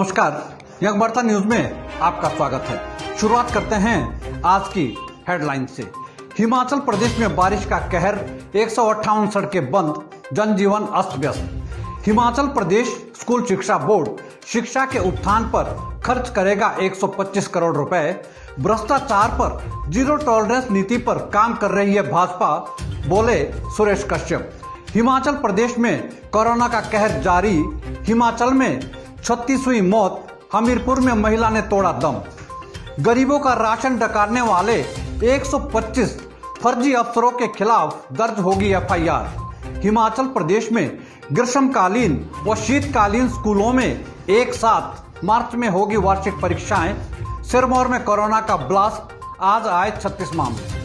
नमस्कार, यंग वार्ता न्यूज में आपका स्वागत है। शुरुआत करते हैं आज की हेडलाइन से। हिमाचल प्रदेश में बारिश का कहर, 158 सड़कें बंद, जनजीवन अस्त व्यस्त। हिमाचल प्रदेश स्कूल शिक्षा बोर्ड शिक्षा के उत्थान पर खर्च करेगा 125 करोड़ रुपए। भ्रष्टाचार पर जीरो टॉलरेंस नीति पर काम कर रही है भाजपा, बोले सुरेश कश्यप। हिमाचल प्रदेश में कोरोना का कहर जारी, हिमाचल में 36वीं मौत, हमीरपुर में महिला ने तोड़ा दम। गरीबों का राशन डकारने वाले 125 फर्जी अफसरों के खिलाफ दर्ज होगी एफआईआर। हिमाचल प्रदेश में ग्रीष्मकालीन व शीतकालीन स्कूलों में एक साथ मार्च में होगी वार्षिक परीक्षाएं। सिरमौर में कोरोना का ब्लास्ट, आज आए 36 मामले।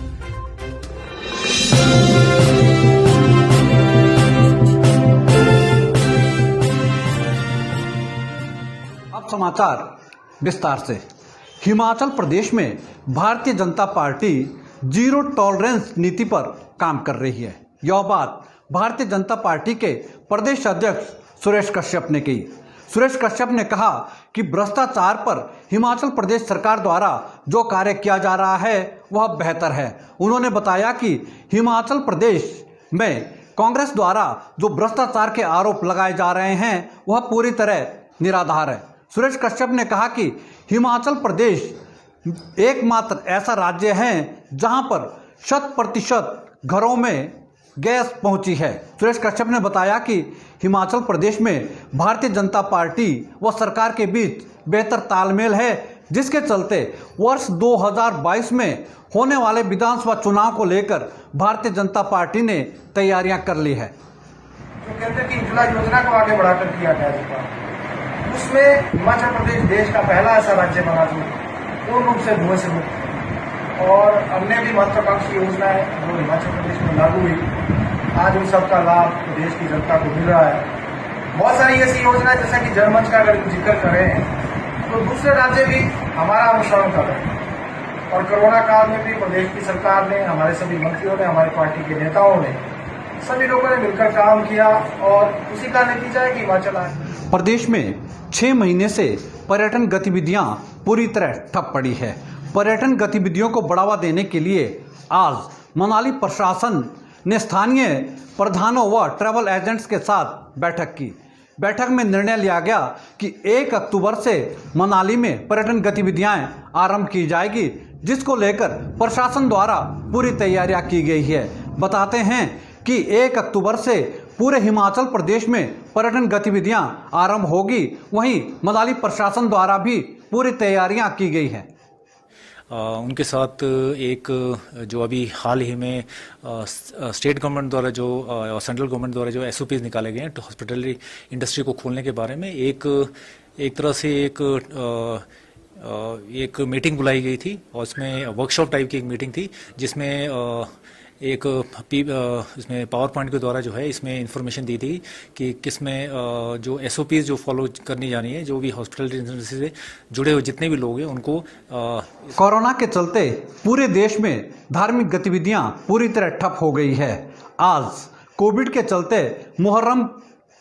अब समाचार विस्तार से। हिमाचल प्रदेश में Bharatiya Janata party zero tolerance नीति पर काम कर रही है। यह बात भारतीय जनता पार्टी के प्रदेश अध्यक्ष सुरेश कश्यप ने कही। सुरेश कश्यप ने कहा कि भ्रष्टाचार पर हिमाचल प्रदेश सरकार द्वारा जो कार्य किया जा रहा है वह बेहतर है। उन्होंने बताया कि हिमाचल प्रदेश में कांग्रेस द्वारा जो भ्रष्टाचार के आरोप लगाए जा रहे हैं वह पूरी तरह निराधार है। सुरेश कश्यप ने कहा कि हिमाचल प्रदेश एकमात्र ऐसा राज्य है जहां पर 100% घरों में गैस पहुंची है। सुरेश कश्यप ने बताया कि हिमाचल प्रदेश में भारतीय जनता पार्टी व सरकार के बीच बेहतर तालमेल है, जिसके चलते वर्ष 2022 में होने वाले विधानसभा चुनाव को लेकर भारतीय जनता पार्टी ने तैयारियां कर ली है। जो कहते हैं कि उज्ज्वला योजना को आगे बढ़ाकर किया गया, उसमें हिमाचल प्रदेश देश का पहला ऐसा राज्य बना जो पूर्ण रूप से धुएं से मुक्त है। और अन्य भी महत्वाकांक्षी योजना है जो हिमाचल प्रदेश में लागू हुई, आज उन सबका लाभ प्रदेश की जनता को मिल रहा है। बहुत सारी ऐसी योजना है, जैसा कि जनमंच का अगर जिक्र करें तो दूसरे राज्य भी हमारा अनुसरण कर रहे हैं। और कोरोना काल में भी प्रदेश की सरकार ने, हमारे सभी मंत्रियों ने, हमारी पार्टी के नेताओं ने, सभी लोगों ने मिलकर काम किया और उसी का नतीजा है कि हिमाचल आज प्रदेश में 6 महीने से पर्यटन गतिविधियां पूरी तरह ठप पड़ी है। पर्यटन गतिविधियों को बढ़ावा देने के लिए आज मनाली प्रशासन ने स्थानीय प्रधानों व ट्रैवल एजेंट्स के साथ बैठक की। बैठक में निर्णय लिया गया कि 1 अक्टूबर से मनाली में पर्यटन गतिविधियां आरंभ की जाएगी, जिसको लेकर प्रशासन द्वारा पूरी तैयारियां की गई है। बताते हैं कि 1 अक्टूबर से पूरे हिमाचल प्रदेश में पर्यटन गतिविधियां आरंभ होगी। वहीं मनाली प्रशासन द्वारा भी पूरी तैयारियां की गई हैं। उनके साथ एक जो अभी हाल ही में स्टेट गवर्नमेंट द्वारा जो सेंट्रल गवर्नमेंट द्वारा जो एसओपीज निकाले गए हैं तो हॉस्पिटलरी इंडस्ट्री को खोलने के बारे में एक तरह से एक मीटिंग बुलाई गई थी और उसमें वर्कशॉप टाइप की एक मीटिंग थी, जिसमें इसमें पावर पॉइंट के द्वारा जो है इसमें इंफॉर्मेशन दी थी कि किसमें जो एसओपीज जो फॉलो करनी जानी है, जो भी हॉस्पिटल इंडस्ट्री से जुड़े हुए जितने भी लोग हैं उनको। कोरोना के चलते पूरे देश में धार्मिक गतिविधियां पूरी तरह ठप हो गई है। आज कोविड के चलते मुहर्रम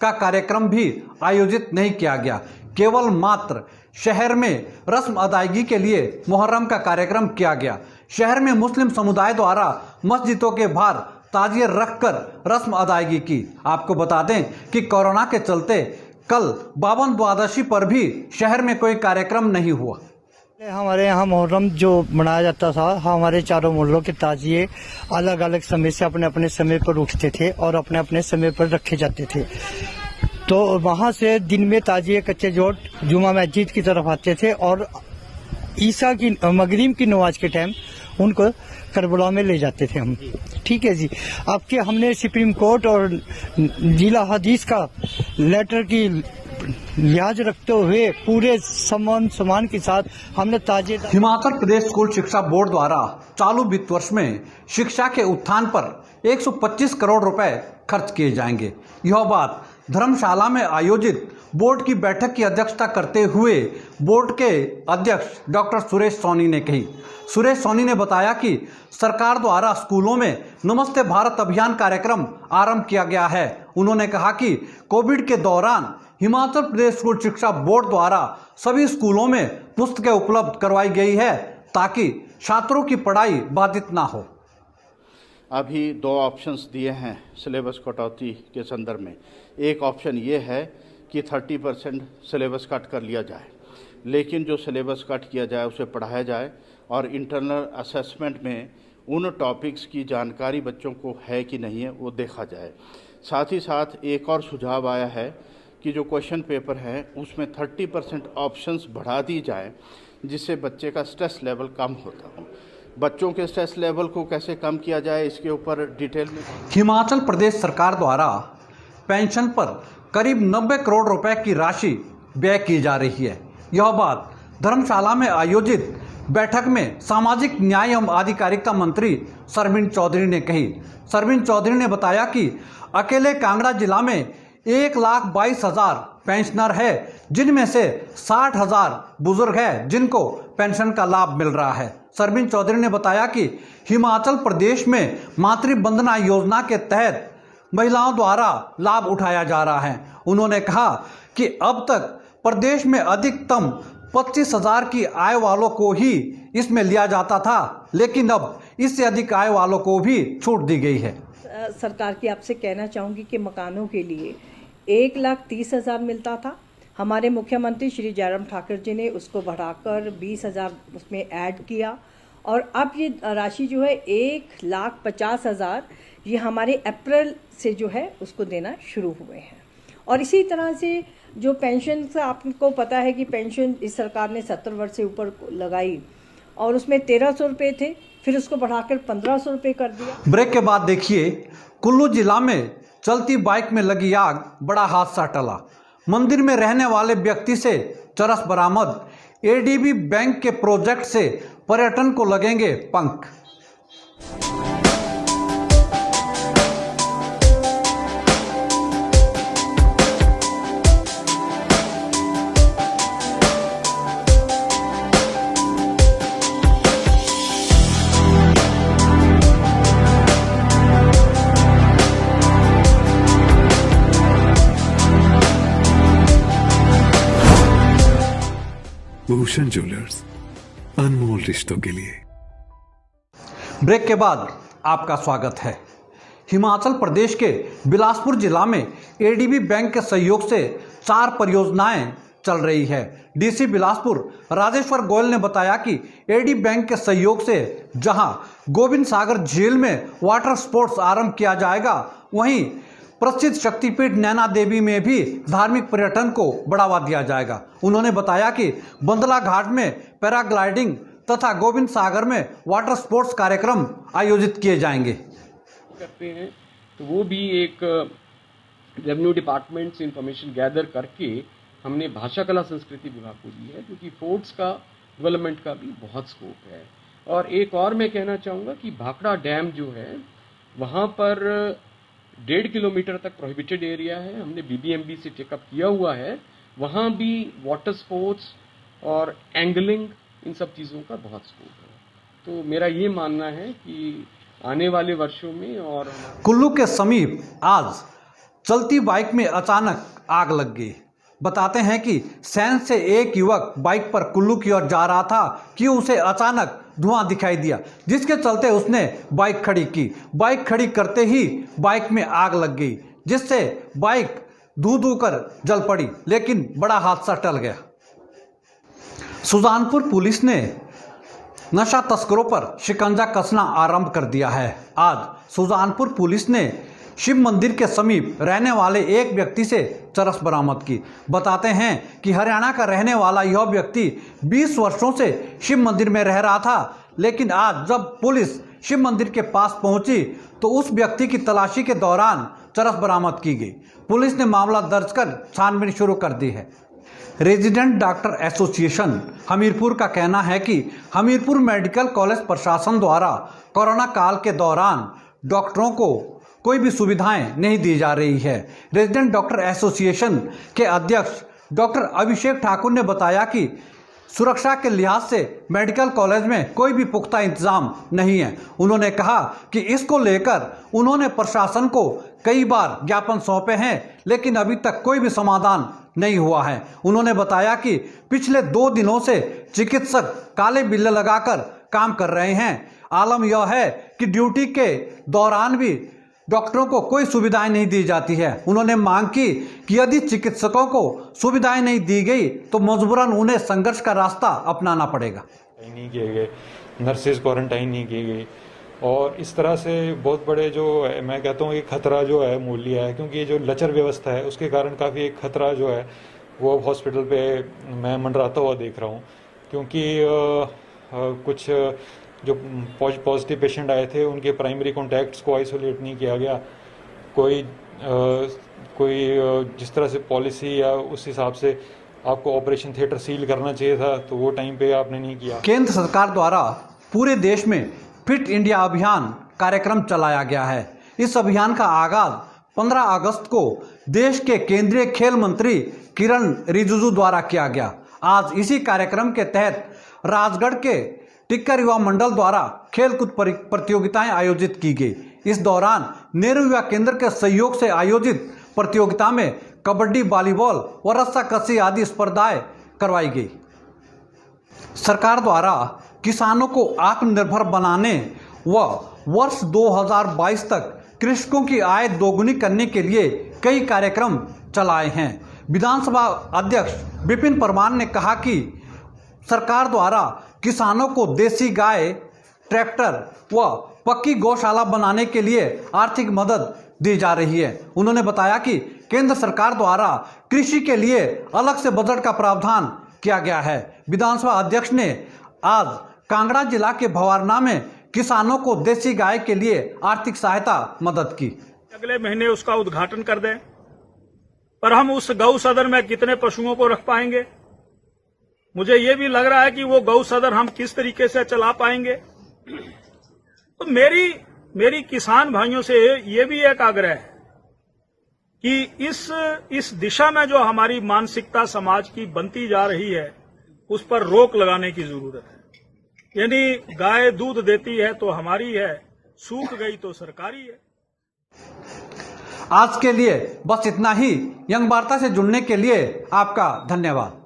का कार्यक्रम भी आयोजित नहीं किया गया। केवल मात्र शहर में रस्म अदायगी के लिए मुहर्रम का कार्यक्रम किया गया। शहर में मुस्लिम समुदाय द्वारा मस्जिदों के बाहर ताजिए रखकर रस्म अदायगी की। आपको बता दें कि कोरोना के चलते कल बावन द्वादशी पर भी शहर में कोई कार्यक्रम नहीं हुआ। हमारे यहाँ मुहर्रम जो मनाया जाता था, हमारे चारों मोहल्लों के ताजिए अलग अलग समय से अपने अपने समय पर उठते थे और अपने अपने समय पर रखे जाते थे। तो वहाँ से दिन में ताजिए कच्चे जोड़ जुमा मस्जिद की तरफ आते थे और ईसा की मगरिब की नमाज के टाइम उनको करबला में ले जाते थे हम। ठीक है जी। आपके हमने सुप्रीम कोर्ट और जिला हदीस का लेटर की लिहाज रखते हुए पूरे सम्मान के साथ हमने ताजे। हिमाचल प्रदेश स्कूल शिक्षा बोर्ड द्वारा चालू वित्त वर्ष में शिक्षा के उत्थान पर 125 करोड़ रुपए खर्च किए जाएंगे। यह बात धर्मशाला में आयोजित बोर्ड की बैठक की अध्यक्षता करते हुए बोर्ड के अध्यक्ष डॉक्टर सुरेश सोनी ने कही। सुरेश सोनी ने बताया कि सरकार द्वारा स्कूलों में नमस्ते भारत अभियान कार्यक्रम आरंभ किया गया है। उन्होंने कहा कि कोविड के दौरान हिमाचल प्रदेश स्कूल शिक्षा बोर्ड द्वारा सभी स्कूलों में पुस्तकें उपलब्ध करवाई गई है ताकि छात्रों की पढ़ाई बाधित ना हो। अभी 2 ऑप्शंस दिए हैं सिलेबस कटौती के संदर्भ में। एक ऑप्शन ये है कि 30% सिलेबस कट कर लिया जाए, लेकिन जो सिलेबस कट किया जाए उसे पढ़ाया जाए और इंटरनल असेसमेंट में उन टॉपिक्स की जानकारी बच्चों को है कि नहीं है वो देखा जाए। साथ ही साथ एक और सुझाव आया है कि जो क्वेश्चन पेपर है उसमें 30% ऑप्शंस बढ़ा दी जाए, जिससे बच्चे का स्ट्रेस लेवल कम होता हो। बच्चों के स्ट्रेस लेवल को कैसे कम किया जाए इसके ऊपर डिटेल में। हिमाचल प्रदेश सरकार द्वारा पेंशन पर करीब 90 करोड़ रुपए की राशि व्यय की जा रही है। यह बात धर्मशाला में आयोजित बैठक में सामाजिक न्याय एवं आधिकारिता मंत्री सरवीण चौधरी ने कही। सरवीण चौधरी ने बताया कि अकेले कांगड़ा जिला में 1,22,000 पेंशनर है, जिनमें से 60,000 बुजुर्ग हैं जिनको पेंशन का लाभ मिल रहा है। सरवीण चौधरी ने बताया कि हिमाचल प्रदेश में मातृ वंदना योजना के तहत महिलाओं द्वारा लाभ उठाया जा रहा है। उन्होंने कहा कि अब तक प्रदेश में अधिकतम 25,000 की आय वालों को ही इसमें लिया जाता था, लेकिन अब इससे अधिक आय वालों को भी छूट दी गई है। सरकार की आपसे कहना चाहूँगी कि मकानों के लिए 1,30,000 मिलता था। हमारे मुख्यमंत्री श्री जयराम ठाकुर जी ने उसको बढ़ाकर 20,000 उसमें ऐड किया और अब ये राशि जो है 1,50,000 ये हमारे अप्रैल से जो है उसको देना शुरू हुए हैं। और इसी तरह से जो पेंशन से आपको पता है कि पेंशन इस सरकार ने 70 वर्ष से ऊपर लगाई और उसमें 1,300 रुपये थे, फिर उसको बढ़ाकर 1,500 रुपये कर दिया। ब्रेक के बाद देखिए, कुल्लू जिला में चलती बाइक में लगी आग, बड़ा हादसा टला। मंदिर में रहने वाले व्यक्ति से चरस बरामद। एडीबी बैंक के प्रोजेक्ट से पर्यटन को लगेंगे पंख। भूषण ज्वेलर्स, अनमोल रिश्तों के लिए। ब्रेक के बाद आपका स्वागत है। हिमाचल प्रदेश के बिलासपुर जिला में एडीबी बैंक के सहयोग से 4 परियोजनाएं चल रही है। डीसी बिलासपुर राजेश्वर गोयल ने बताया कि एडीबी बैंक के सहयोग से जहां गोविंद सागर झील में वाटर स्पोर्ट्स आरंभ किया जाएगा, वहीं प्रसिद्ध शक्तिपीठ नैना देवी में भी धार्मिक पर्यटन को बढ़ावा दिया जाएगा। उन्होंने बताया कि बंदला घाट में पैराग्लाइडिंग तथा गोविंद सागर में वाटर स्पोर्ट्स कार्यक्रम आयोजित किए जाएंगे। करते हैं तो वो भी एक रेवेन्यू डिपार्टमेंट से इंफॉर्मेशन गैदर करके हमने भाषा कला संस्कृति विभाग को दी है, क्योंकि फोर्ट्स का डेवलपमेंट का भी बहुत स्कोप है। और एक और मैं कहना चाहूँगा कि भाखड़ा डैम जो है वहाँ पर 1.5 किलोमीटर तक प्रोहिबिटेड एरिया है, हमने बीबीएमबी से चेकअप किया हुआ है। वहाँ भी वाटर स्पोर्ट्स और एंगलिंग इन सब चीज़ों का बहुत स्कोप है। तो मेरा ये मानना है कि आने वाले वर्षों में। और कुल्लू के समीप आज चलती बाइक में अचानक आग लग गई। बताते हैं कि सैन से एक युवक बाइक पर कुल्लू की ओर जा रहा था कि उसे अचानक धुआं दिखाई दिया, जिसके चलते उसने बाइक खड़ी की। बाइक खड़ी करते ही बाइक में आग लग गई, जिससे बाइक धू कर जल पड़ी, लेकिन बड़ा हादसा टल गया। सुजानपुर पुलिस ने नशा तस्करों पर शिकंजा कसना आरंभ कर दिया है। आज सुजानपुर पुलिस ने शिव मंदिर के समीप रहने वाले एक व्यक्ति से चरस बरामद की। बताते हैं कि हरियाणा का रहने वाला यह व्यक्ति 20 वर्षों से शिव मंदिर में रह रहा था, लेकिन आज जब पुलिस शिव मंदिर के पास पहुंची तो उस व्यक्ति की तलाशी के दौरान चरस बरामद की गई। पुलिस ने मामला दर्ज कर छानबीन शुरू कर दी है। रेजिडेंट डॉक्टर एसोसिएशन हमीरपुर का कहना है कि हमीरपुर मेडिकल कॉलेज प्रशासन द्वारा कोरोना काल के दौरान डॉक्टरों को कोई भी सुविधाएं नहीं दी जा रही है। रेजिडेंट डॉक्टर एसोसिएशन के अध्यक्ष डॉक्टर अभिषेक ठाकुर ने बताया कि सुरक्षा के लिहाज से मेडिकल कॉलेज में कोई भी पुख्ता इंतजाम नहीं है। उन्होंने कहा कि इसको लेकर उन्होंने प्रशासन को कई बार ज्ञापन सौंपे हैं, लेकिन अभी तक कोई भी समाधान नहीं हुआ है। उन्होंने बताया कि पिछले 2 दिनों से चिकित्सक काले बिल्ले लगाकर काम कर रहे हैं। आलम यह है कि ड्यूटी के दौरान भी डॉक्टरों को कोई सुविधाएं नहीं दी जाती है। उन्होंने मांग की कि यदि चिकित्सकों को सुविधाएं नहीं दी गई तो मजबूरन उन्हें संघर्ष का रास्ता अपनाना पड़ेगा। नहीं किए गए, नर्सेज क्वारंटाइन नहीं की गई और इस तरह से बहुत बड़े जो मैं कहता हूँ एक खतरा जो है मूल्य है, क्योंकि जो लचर व्यवस्था है उसके कारण काफ़ी एक खतरा जो है वो हॉस्पिटल पे मैं मंडराता हुआ देख रहा हूँ। क्योंकि कुछ जो पॉजिटिव पेशेंट आए थे उनके प्राइमरी कॉन्टैक्ट्स को आइसोलेट नहीं किया गया। कोई जिस तरह से पॉलिसी या उस हिसाब से आपको ऑपरेशन थिएटर सील करना चाहिए था तो वो टाइम पे आपने नहीं किया। केंद्र सरकार द्वारा पूरे देश में फिट इंडिया अभियान कार्यक्रम चलाया गया है। इस अभियान का आगाज 15 अगस्त को देश के केंद्रीय खेल मंत्री किरण रिजिजू द्वारा किया गया। आज इसी कार्यक्रम के तहत राजगढ़ के टिक्कर युवा मंडल द्वारा खेलकूद प्रतियोगिताएं आयोजित की गई। इस दौरान नेहरू युवा केंद्र के सहयोग से आयोजित प्रतियोगिता में कबड्डी, वॉलीबॉल व रस्साकसी आदि स्पर्धाएं करवाई गई। सरकार द्वारा किसानों को आत्मनिर्भर बनाने व वर्ष 2022 तक कृषकों की आय दोगुनी करने के लिए कई कार्यक्रम चलाए हैं। विधानसभा अध्यक्ष विपिन परमार ने कहा कि सरकार द्वारा किसानों को देसी गाय, ट्रैक्टर व पक्की गौशाला बनाने के लिए आर्थिक मदद दी जा रही है। उन्होंने बताया कि केंद्र सरकार द्वारा कृषि के लिए अलग से बजट का प्रावधान किया गया है। विधानसभा अध्यक्ष ने आज कांगड़ा जिला के भवारना में किसानों को देसी गाय के लिए आर्थिक सहायता मदद की। अगले महीने उसका उद्घाटन कर दें, पर हम उस गौ सदन में कितने पशुओं को रख पाएंगे? मुझे ये भी लग रहा है कि वो गौ सदन हम किस तरीके से चला पाएंगे। तो मेरी किसान भाइयों से ये भी एक आग्रह है कि इस दिशा में जो हमारी मानसिकता समाज की बनती जा रही है उस पर रोक लगाने की जरूरत है। यानी गाय दूध देती है तो हमारी है, सूख गई तो सरकारी है। आज के लिए बस इतना ही। यंग वार्ता से जुड़ने के लिए आपका धन्यवाद।